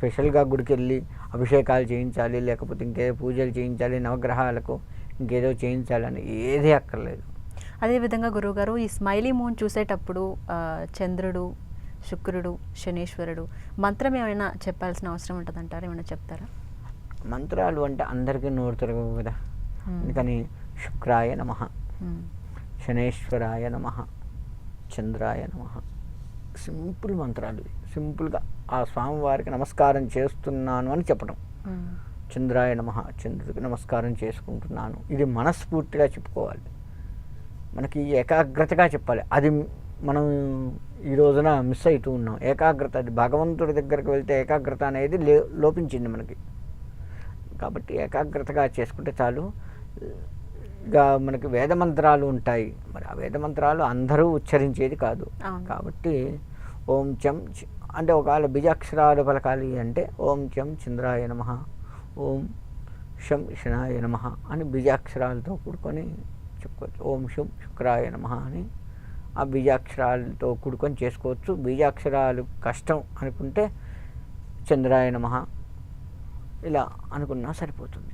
స్పెషల్గా గుడికి వెళ్ళి అభిషేకాలు చేయించాలి, లేకపోతే ఇంకేదో పూజలు చేయించాలి, నవగ్రహాలకు ఇంకేదో చేయించాలని ఏది అక్కర్లేదు. అదేవిధంగా గురువుగారు ఈ స్మైలీ మూన్ చూసేటప్పుడు చంద్రుడు, శుక్రుడు, శనీశ్వరుడు మంత్రం ఏమైనా చెప్పాల్సిన అవసరం ఉంటుందంటారా? ఏమైనా చెప్తారా? మంత్రాలు అంటే అందరికీ నోరు తిరగవు కదా. అందుకని శుక్రాయ నమః, శనేశ్వరాయ నమః, చంద్రాయ నమః, సింపుల్ మంత్రాలు. సింపుల్గా ఆ స్వామివారికి నమస్కారం చేస్తున్నాను అని చెప్పడం. చంద్రాయ నమః, చంద్రుడికి నమస్కారం చేసుకుంటున్నాను. ఇది మనస్ఫూర్తిగా చెప్పుకోవాలి. మనకి ఏకాగ్రతగా చెప్పాలి. అది మనం ఈ రోజున మిస్ అవుతూ ఉన్నాం. ఏకాగ్రత, అది భగవంతుడి దగ్గరికి వెళ్తే ఏకాగ్రత అనేది లోపించింది మనకి. కాబట్టి ఏకాగ్రతగా చేసుకుంటే చాలు. ఇక మనకి వేదమంత్రాలు ఉంటాయి. మరి ఆ వేదమంత్రాలు అందరూ ఉచ్చరించేది కాదు. కాబట్టి ఓం చం అంటే ఒకవేళ బీజాక్షరాలు పలకాలి అంటే ఓం చం చంద్రాయ నమః, ఓం శం శనాయ నమః అని బీజాక్షరాలతో కూడుకొని చెప్పుకోవచ్చు. ఓం శం శుక్రాయ నమః అని ఆ బీజాక్షరాలతో కూడుకొని చేసుకోవచ్చు. బీజాక్షరాలు కష్టం అనుకుంటే చంద్రాయ నమః ఇలా అనుకున్నా సరిపోతుంది.